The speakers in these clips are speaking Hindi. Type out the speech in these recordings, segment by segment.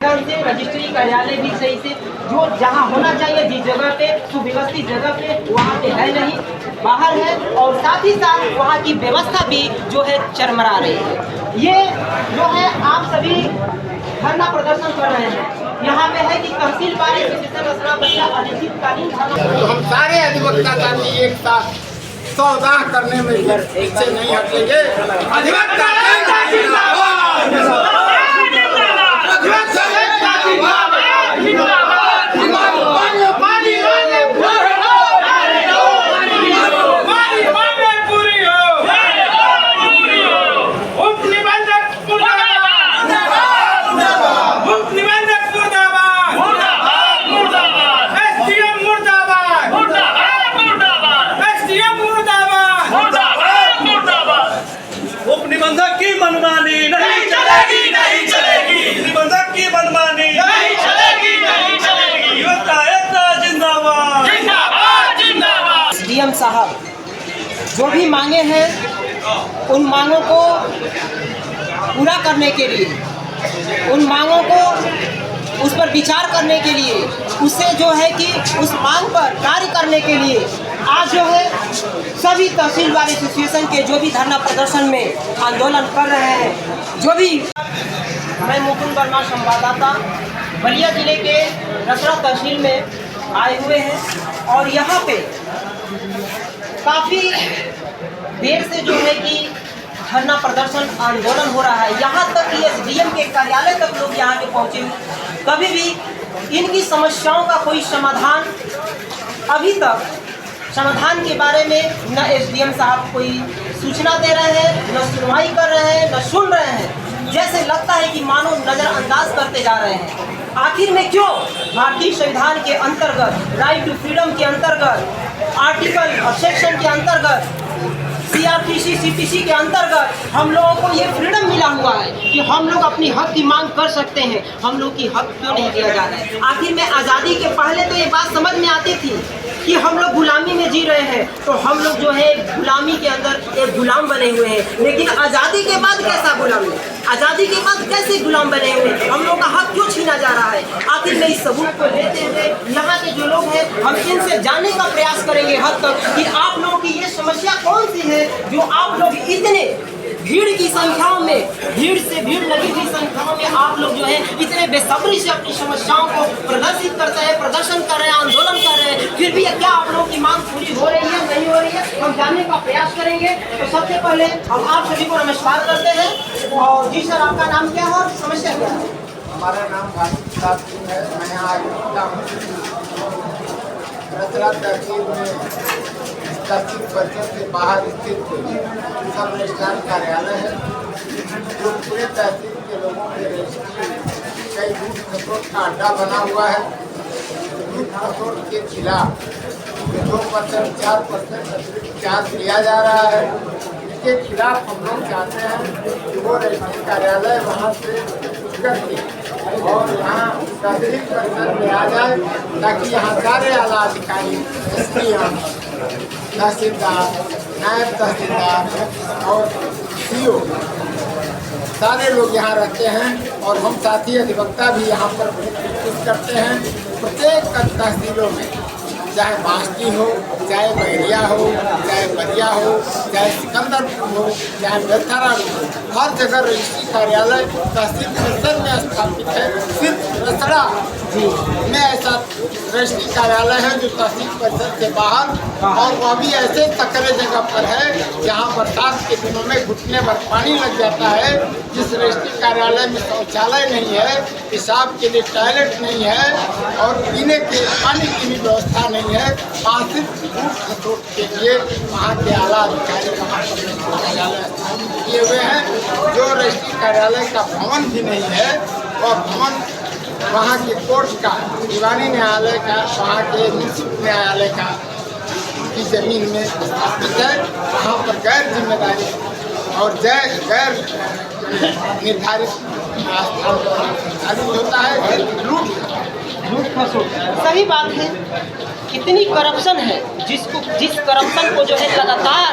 से रजिस्ट्री कार्यालय भी सही से जो जहाँ होना चाहिए जिस जगह पे सुव्यवस्थित जगह पे वहाँ पे है नहीं, बाहर है। और साथ ही साथ वहाँ की व्यवस्था भी जो है चरमरा रही है। ये जो है आप सभी धरना प्रदर्शन कर रहे हैं, यहाँ पे है कि तहसील बारे अनिश्चितकालीन। तो हम सारे अधिवक्ता साथी एक साथ सौदा करने में पीछे नहीं हटेंगे। अधिवक्ता निबंधक की मनमानी नहीं चलेगी, नहीं चलेगी। निबंधक की मनमानी नहीं चलेगी, नहीं चलेगी। युवता एकता जिंदाबाद, जिंदाबाद, जिंदाबाद। डीएम साहब जो भी मांगे हैं उन मांगों को पूरा करने के लिए, उन मांगों को उस पर विचार करने के लिए, उससे जो है कि उस मांग पर कार्य करने के लिए आज जो है सभी तहसील बार एसोसिएशन के जो भी धरना प्रदर्शन में आंदोलन कर रहे हैं, जो भी। मैं मुकुंद वर्मा संवाददाता बलिया जिले के रसड़ा तहसील में आए हुए हैं और यहाँ पे काफ़ी देर से जो है कि धरना प्रदर्शन आंदोलन हो रहा है। यहाँ तक कि एसडीएम के कार्यालय तक लोग यहाँ पे पहुँचे, कभी भी इनकी समस्याओं का कोई समाधान अभी तक समाधान के बारे में न एसडीएम साहब कोई सूचना दे रहे हैं, न सुनवाई कर रहे हैं, न सुन रहे हैं। जैसे लगता है कि मानो नज़रअंदाज करते जा रहे हैं। आखिर में क्यों भारतीय संविधान के अंतर्गत, राइट टू फ्रीडम के अंतर्गत, आर्टिकल और सेक्शन के अंतर्गत, सीआरपीसी सीपीसी के अंतर्गत हम लोगों को ये फ्रीडम मिला हुआ है कि हम लोग अपनी हक की मांग कर सकते हैं, हम लोग की हक क्यों नहीं दिया जा रहा है? आखिर में आज़ादी के पहले तो ये बात समझ में आती थी कि हम लोग गुलामी में जी रहे हैं, तो हम लोग जो है गुलामी के अंदर एक गुलाम बने हुए हैं। लेकिन आज़ादी के बाद कैसा गुलामी, आज़ादी के बाद कैसे गुलाम बने हुए हैं? हम लोग का हक क्यों छीना जा रहा है? आखिर में इस सबूत को लेते हुए यहाँ के जो लोग हैं, हम इनसे जानने का प्रयास करेंगे हद तक कि आप लोगों की ये समस्या कौन सी है जो आप लोग इतने भीड़ की संख्याओं में, भीड़ से भीड़ लगी हुई संख्याओं में आप लोग जो है इतने बेसब्री से अपनी समस्याओं को प्रदर्शित करते हैं, प्रदर्शन कर रहे हैं, आंदोलन कर रहे हैं। फिर भी क्या आप लोगों की मांग पूरी हो रही है, नहीं हो रही है, हम जानने का प्रयास करेंगे। तो सबसे पहले हम आप सभी को नमस्कार करते हैं। और जी सर, आपका नाम क्या है और समस्या क्या है? हमारा नाम भानु सिंह है। मैं यहाँ अधिवक्ता हूँ। रसड़ा तहसील में तहसील परिषद के बाहर स्थित सब रजिस्ट्रार कार्यालय है, जो पूरे तहसील के लोगों के रजिस्ट्री कई लूट खसोट का अड्डा बना हुआ है। लूट खसोट के खिलाफ 2% 4% अतिरिक्त चार्ज लिया जा रहा है। इसके खिलाफ हम लोग चाहते हैं कि वो रजिस्ट्री कार्यालय वहाँ से करके और यहाँ तहसील परिषद में आ जाए, ताकि यहाँ सारे आला अधिकारी, एसडीएम, तहसीलदार, नायब तहसीलदार और सीओ सारे लोग यहाँ रहते हैं। और हम साथी अधिवक्ता भी यहाँ पर कोशिश करते हैं। प्रत्येक तहसीलों में, चाहे बास्ती हो, चाहे बहरिया हो, चाहे बलिया हो, चाहे सिकंदरपुर हो, चाहे बेथरा हो, हर जगह रजिस्ट्री कार्यालय तहसील परिषद में स्थापित है। सिर्फ रसड़ा में ऐसा रजिस्ट्री कार्यालय है जो तहसील परिषद से बाहर, और वह भी ऐसे सकरे जगह पर है जहाँ बरसात के दिनों में घुटने भर पानी लग जाता है। जिस रजिस्ट्री कार्यालय में शौचालय नहीं है, पेशाब के लिए टॉयलेट नहीं है और पीने के पानी की भी व्यवस्था नहीं है। वहाँ सिर्फ लूट खसोट के लिए वहाँ के आला अधिकारी वहाँ पर कार्यालय स्थापित किए हुए हैं। जो रजिस्ट्री कार्यालय का भवन भी नहीं है, वह भवन वहाँ के कोर्ट का, दीवानी न्यायालय का, वहाँ के म्यूनसिपल न्यायालय का की जमीन में स्थापित है। वहाँ पर गैर जिम्मेदारी और गैर निर्धारित स्थान पर संचालित होता है। लूट झूठ फंसो। सही बात है, इतनी करप्शन है, जिस करप्शन को जो है लगातार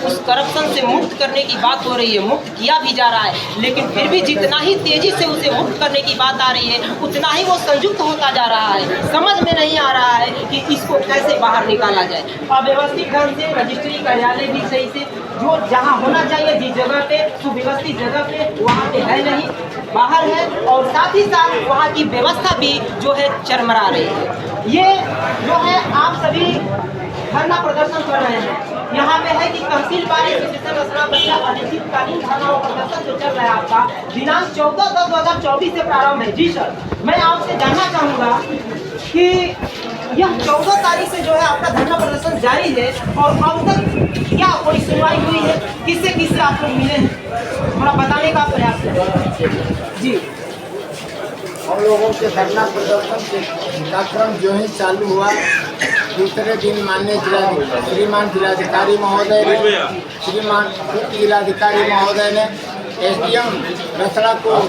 उस करप्शन से मुक्त करने की बात हो रही है, मुक्त किया भी जा रहा है, लेकिन फिर भी जितना ही तेजी से उसे मुक्त करने की बात आ रही है, उतना ही वो संयुक्त होता जा रहा है। समझ में नहीं आ रहा है कि इसको कैसे बाहर निकाला जाए। अव्यवस्थित ढंग से रजिस्ट्री कार्यालय भी सही से जो जहाँ होना चाहिए, जिस जगह पे सुव्यवस्थित जगह पे, वहाँ पे है नहीं, बाहर है, और साथ ही साथ वहाँ की व्यवस्था भी जो है चरमरा रही है। ये जो है आप सभी धरना प्रदर्शन कर रहे हैं, यहाँ पे है कि तहसील बारी अनिश्चितकालीन धरना और प्रदर्शन जो चल रहा है आपका दिनांक 14/10/2024 से प्रारंभ है। जी सर, मैं आपसे जानना चाहूँगा कि यह 14 तारीख से जो है आपका धरना प्रदर्शन जारी है, और अब तक क्या कोई सुनवाई हुई है? किससे आप लोग मिले हैं, थोड़ा बताने का प्रयास करें। जी, हम लोगों के धरना प्रदर्शन का क्रम जो ही चालू हुआ, दूसरे दिन माननीय श्रीमान जिलाधिकारी महोदय ने, श्रीमान उप जिलाधिकारी महोदय ने SDM रसड़ा को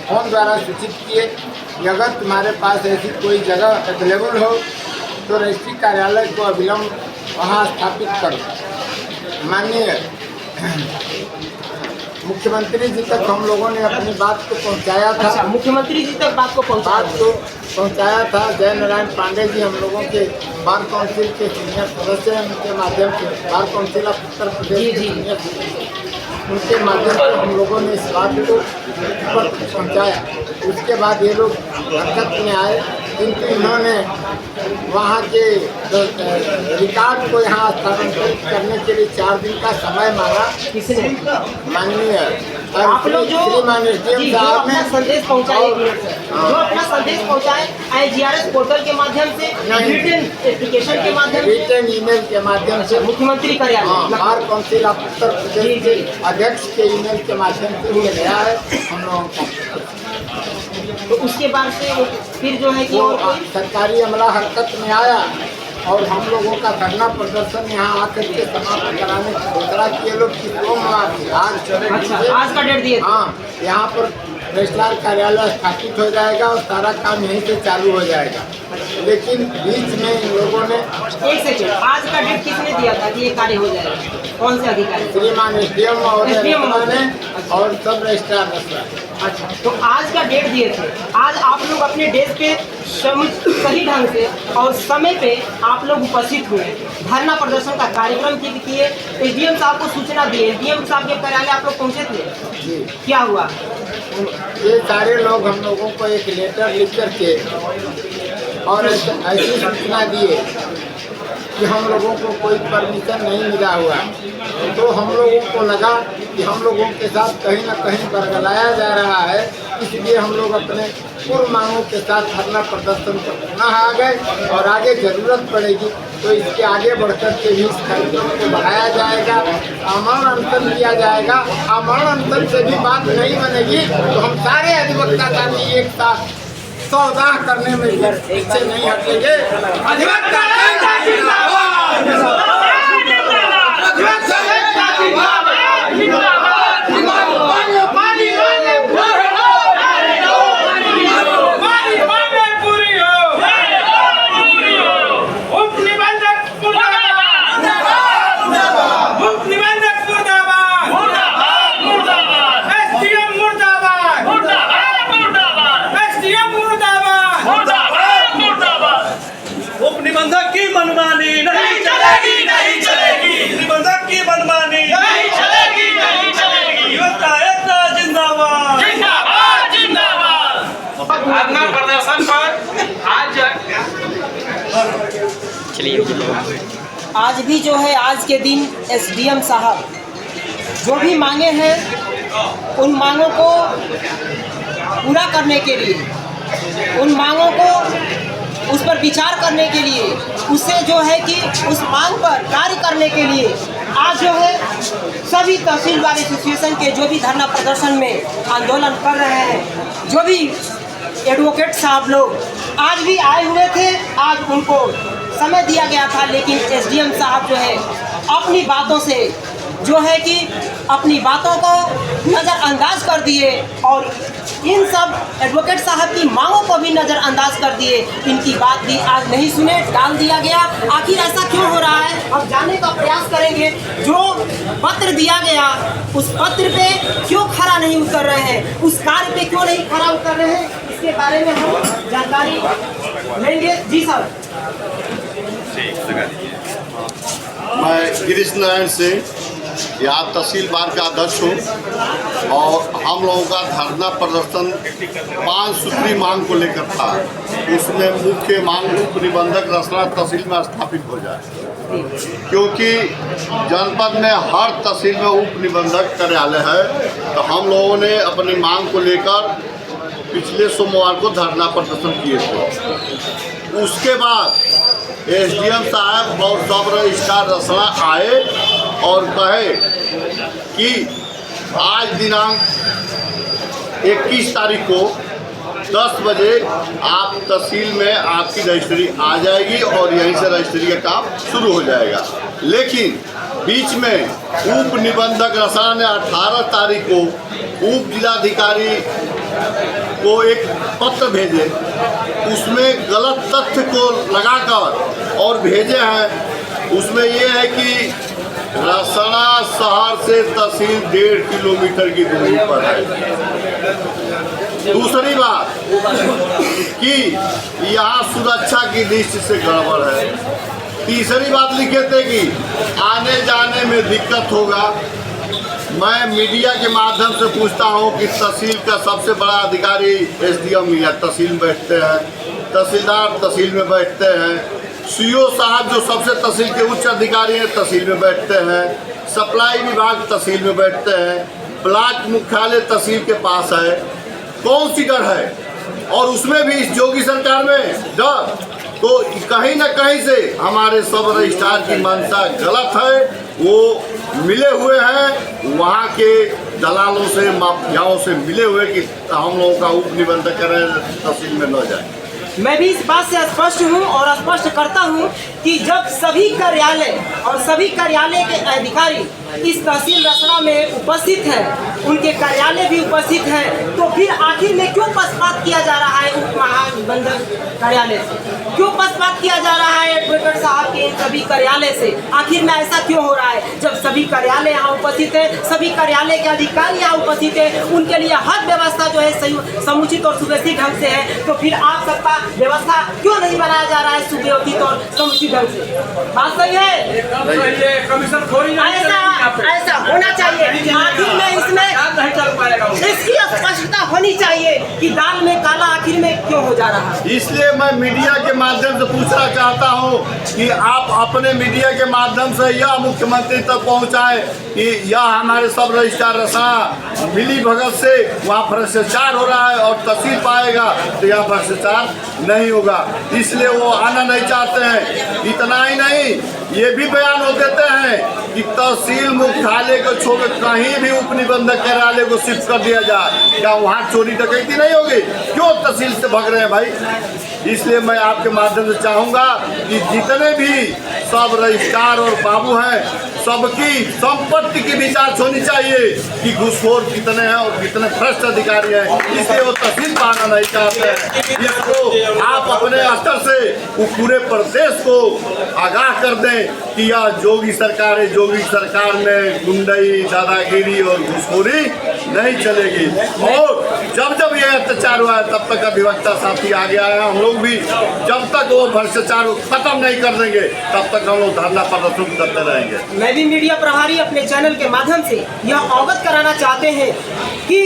फोन द्वारा सूचित किए कि अगर तुम्हारे पास ऐसी कोई जगह अवेलेबल हो तो रजिस्ट्री कार्यालय को अविलंब वहाँ स्थापित करो। माननीय मुख्यमंत्री जी तक हम लोगों ने अपनी बात को पहुंचाया था। अच्छा, मुख्यमंत्री जी तक बात को पहुंचाया था। जय नारायण पांडे जी हम लोगों के बार काउंसिल के सीनियर सदस्य हैं, उनके माध्यम से bar council of Uttar Pradesh के सीनियर सदस्य, उनके माध्यम से हम लोगों ने इस बात को ऊपर पहुँचाया। उसके बाद ये लोग हरकत में आए, किंतु इन्होंने वहाँ के रिकॉर्ड को यहाँ स्थानांतरित करने के लिए 4 दिन का समय मांगा। किसने? माननीय आप लोग जो अपना संदेश पहुँचाए, जो अपना संदेश पहुँचाए IGRS पोर्टल के माध्यम से, रिटन एप्लीकेशन के माध्यम से, रिटन ईमेल के माध्यम से, मुख्यमंत्री कार्यालय bar council of Uttar Pradesh के अध्यक्ष के ईमेल के माध्यम से ये गया है हम लोगों का। तो उसके बाद से फिर जो है कि और कोई सरकारी अमला हरकत में आया और हम लोगों का धरना प्रदर्शन यहाँ आकर के समाप्त कराने की घोषणा किए लोग कि आज का डेट दिए। हाँ, यहाँ पर रजिस्ट्रार कार्यालय स्थापित हो जाएगा और सारा काम यहीं से चालू हो जाएगा। लेकिन बीच में इन लोगों ने एक सेकंड, आज का डेट किसने दिया था कि ये कार्य हो जाएगा? कौन से अधिकारी? श्रीमान SDM महोदय और सब रजिस्ट्रार। अच्छा, तो आज का डेट दिए थे, आज आप लोग अपने डेस्क पे सही ढंग से और समय पे आप लोग उपस्थित हुए, धरना प्रदर्शन का कार्यक्रम किए, SDM साहब को सूचना दिए, SDM साहब के कार्यालय आप लोग पहुँचे थे, क्या हुआ? ये सारे लोग हम लोगों को एक लेटर लिख करके और ऐसी सूचना दिए कि हम लोगों को कोई परमिशन नहीं मिला हुआ। तो हम लोगों को लगा कि हम लोगों के साथ कहीं न कहीं बरगलाया जा रहा है, इसलिए हम लोग अपने पूर्व मांगों के साथ धरना प्रदर्शन पर पुनः आ गए और आगे ज़रूरत पड़ेगी तो इसके आगे बढ़कर के भी इस कार्यक्रम को बढ़ाया जाएगा, आमरण अनशन किया जाएगा। आमरण अनशन से भी बात नहीं बनेगी तो हम सारे अधिवक्ता साथी एक साथ सौदा करने में पीछे नहीं हटेंगे। अधिवक्ता निबंधक की मनमानी नहीं चलेगी, नहीं चलेगी। निबंधक की मनमानी नहीं चलेगी, नहीं चलेगी। युवता एकता जिंदाबाद, जिंदाबाद, जिंदाबाद। धरना प्रदर्शन पर आज भी जो है आज के दिन SDM साहब जो भी मांगे हैं उन मांगों को पूरा करने के लिए, उन मांगों को उस पर विचार करने के लिए, उससे जो है कि उस मांग पर कार्य करने के लिए आज जो है सभी तहसील बार एसोसिएशन के जो भी धरना प्रदर्शन में आंदोलन कर रहे हैं, जो भी एडवोकेट साहब लोग आज भी आए हुए थे, आज उनको समय दिया गया था, लेकिन SDM साहब जो है अपनी बातों से जो है कि अपनी बातों को नज़रअंदाज कर दिए और इन सब एडवोकेट साहब की मांगों को भी नज़रअंदाज कर दिए। इनकी बात भी आज नहीं सुने, टाल दिया गया। आखिर ऐसा क्यों हो रहा है, हम जानने का प्रयास करेंगे। जो पत्र दिया गया उस पत्र पे क्यों खरा नहीं उतर रहे हैं, उस कार्य पे क्यों नहीं खरा उतर रहे हैं, इसके बारे में हम जानकारी लेंगे। जी सर। मैं गिरीश नारायण सिंह, यहाँ तहसील बार का अध्यक्ष हूँ और हम लोगों का धरना प्रदर्शन 5 सूत्री मांग को लेकर था। उसमें मुख्य मांग उप निबंधक रसना तहसील में स्थापित हो जाए, क्योंकि जनपद में हर तहसील में उप निबंधक कार्यालय है। तो हम लोगों ने अपनी मांग को लेकर पिछले सोमवार को धरना प्रदर्शन किए थे। उसके बाद एसडीएम साहब और सब रजिस्ट्रार रसना आए और कहे कि आज दिनांक 21 तारीख को 10 बजे आप तहसील में आपकी रजिस्ट्री आ जाएगी और यहीं से रजिस्ट्री का काम शुरू हो जाएगा। लेकिन बीच में उप निबंधक रसना ने 18 तारीख को उप जिलाधिकारी को एक पत्र भेजे, उसमें गलत तथ्य को लगाकर और भेजे हैं। उसमें ये है कि रसना शहर से तहसील 1.5 किलोमीटर की दूरी पर है। दूसरी बात कि यहाँ सुरक्षा की दृष्टि से गड़बड़ है। तीसरी बात लिखे थे कि आने जाने में दिक्कत होगा। मैं मीडिया के माध्यम से पूछता हूं कि तहसील का सबसे बड़ा अधिकारी एसडीएम या तहसील में बैठते हैं, तहसीलदार तहसील में बैठते हैं, सीओ साहब जो सबसे तहसील के उच्च अधिकारी हैं तहसील में बैठते हैं, सप्लाई विभाग तहसील में बैठते हैं, ब्लॉक मुख्यालय तहसील के पास है। कौन सी डर है? और उसमें भी इस योगी सरकार में डर, तो कहीं ना कहीं से हमारे सब रजिस्ट्रार की मंशा गलत है। वो मिले हुए हैं वहाँ के दलालों से, माफियाओं से मिले हुए कि हम लोगों का उप निबंधक करें तहसील में न जाए। मैं भी इस बात से स्पष्ट हूँ और स्पष्ट करता हूँ कि जब सभी कार्यालय और सभी कार्यालय के अधिकारी इस तहसील रसना में उपस्थित हैं, उनके कार्यालय भी उपस्थित हैं, तो फिर आखिर में क्यों पक्षपात किया जा रहा है उप महानिबंधक कार्यालय से? क्यों पक्षपात किया जा रहा है एडवोकेट साहब के सभी कार्यालय से? आखिर में ऐसा क्यों हो रहा है? जब सभी कार्यालय यहाँ उपस्थित है, सभी कार्यालय के अधिकारी यहाँ उपस्थित है, उनके लिए हर व्यवस्था जो है समुचित और सुव्यवस्थित ढंग से है, तो फिर आप सबका व्यवस्था क्यों नहीं बनाया जा रहा है सुव्यवस्थित और समुचित ढंग से? बात सही है? ऐसा होना चाहिए। आखिर में इसमें इसकी स्पष्टता होनी चाहिए कि दाल में काला आखिर में क्यों हो जा रहा है। इसलिए मैं मीडिया के माध्यम से पूछना चाहता हूं कि आप अपने मीडिया के माध्यम से यह मुख्यमंत्री तक पहुंचाएं कि यह हमारे सब रजिस्ट्रार रसना मिली भगत से वहाँ भ्रष्टाचार हो रहा है और तहसील पाएगा तो यहाँ भ्रष्टाचार नहीं होगा। इसलिए वो आना नहीं चाहते हैं। इतना ही नहीं, ये भी बयान हो देते हैं कि तहसील मुख्यालय को छोड़कर कहीं भी उप निबंधक कार्यालय को शिफ्ट कर दिया जाए, क्या वहाँ चोरी डकैती नहीं होगी? क्यों तहसील से भाग रहे हैं भाई? इसलिए मैं आपके माध्यम से चाहूँगा कि जितने भी सब रजिस्ट्रार और बाबू हैं, सबकी संपत्ति की भी जांच होनी चाहिए कि घूसखोर कितने हैं और कितने भ्रष्ट अधिकारी हैं। इसलिए वो तहसील पाना नहीं चाहते हैं। इसको आप अपने स्तर से वो पूरे प्रदेश को आगाह कर दें कि यह जोगी सरकार है, जोगी सरकार में गुंडई, दादागिरी और घूसखोरी नहीं चलेगी। और जब जब यह अत्याचार हुआ है तब तक अधिवक्ता साथी आगे आए हैं। हम लोग भी जब तक वो भ्रष्टाचार को खत्म नहीं कर देंगे तब तक हम लोग धरना प्रदर्शन करते रहेंगे। मैं भी मीडिया प्रभारी अपने चैनल के माध्यम से यह अवगत कराना चाहते हैं कि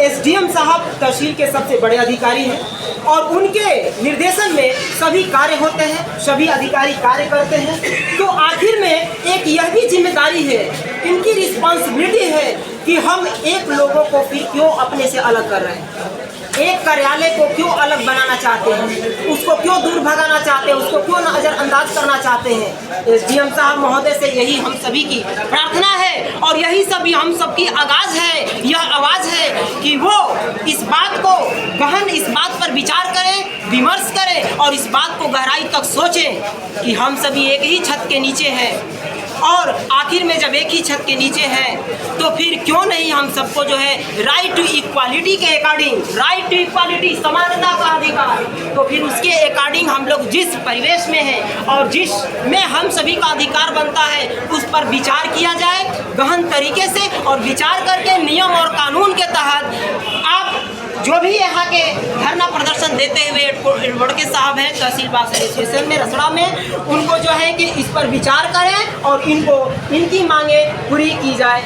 एसडीएम साहब तहसील के सबसे बड़े अधिकारी हैं और उनके निर्देशन में सभी कार्य होते हैं, सभी अधिकारी कार्य करते हैं। तो आखिर में एक यह भी जिम्मेदारी है, इनकी रिस्पॉन्सिबिलिटी है कि हम एक लोगों को फिर क्यों अपने से अलग कर रहे हैं, एक कार्यालय को क्यों अलग बनाना चाहते हैं, उसको क्यों दूर भगाना चाहते हैं, उसको क्यों नजरअंदाज करना चाहते हैं। एसडीएम साहब महोदय से यही हम सभी की प्रार्थना है और यही सभी हम सबकी आगाज है, यह आवाज़ है कि वो इस बात को गहन, इस बात पर विचार करें, विमर्श करें और इस बात को गहराई तक सोचें कि हम सभी एक ही छत के नीचे हैं। और आखिर में जब एक ही छत के नीचे हैं तो फिर क्यों नहीं हम सबको जो है राइट टू इक्वालिटी के अकॉर्डिंग, राइट टू इक्वालिटी समानता का अधिकार, तो फिर उसके अकॉर्डिंग हम लोग जिस परिवेश में हैं और जिस में हम सभी का अधिकार बनता है उस पर विचार किया जाए गहन तरीके से, और विचार करके नियम और कानून के तहत आप जो भी यहाँ के धरना प्रदर्शन देते हुए एडवोकेट साहब हैं तहसील बाग एसोसिएशन में रसड़ा में, उनको जो है कि इस पर विचार करें और इनको इनकी मांगे पूरी की जाए।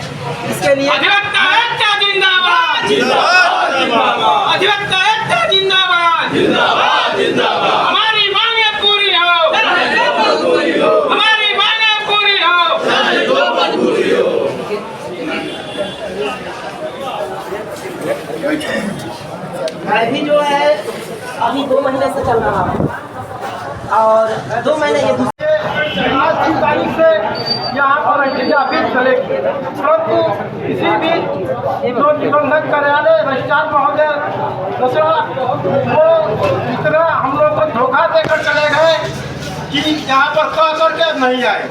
इसके लिए अधिवक्ता एकता जिंदाबाद जिंदाबाद जिंदाबाद, अधिवक्ता एकता जिंदाबाद जिंदाबाद जिंदाबाद, हमारी मांगे पूरी हो, हमारी मांगे पूरी हो। मैं भी जो है अभी 2 महीने से चल रहा हूँ और 2 महीने ये आज की तारीख से यहाँ पर अफीम चलेगी, परंतु इसी बीच जो निबंधक कार्यालय रजिस्ट्रार महोदय दूसरा वो इतना हम लोग को धोखा देकर चले गए कि यहाँ पर कह करके नहीं आए।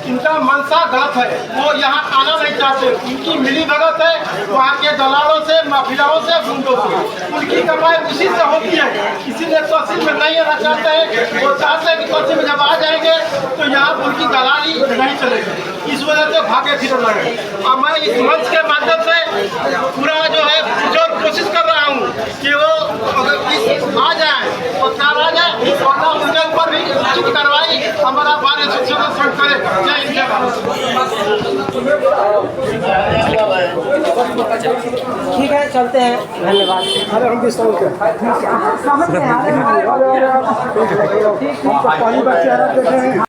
इनका मनसा गलत है, वो यहाँ आना नहीं चाहते। इनकी मिली भगत है वहाँ के दलालों से, माफियाओं से, गुंडों से। उनकी कमाई उसी से होती है, इसीलिए तहसील में नहीं आना चाहते हैं। वो चाहते हैं कि तहसील में जब आ जाएंगे तो यहाँ उनकी दलाली नहीं चलेगी, इस वजह से भागे फिर लगे। और मैं इस मंच के माध्यम से पूरा जो है जो कोशिश कर रहा हूँ कि वो अगर आ जाए तो कार आ जाए और उनके ऊपर भी उचित कार्रवाई हमारा बार एसोसिएशन करे। ठीक है, चलते हैं, धन्यवाद। अरे हम भी समझते हैं।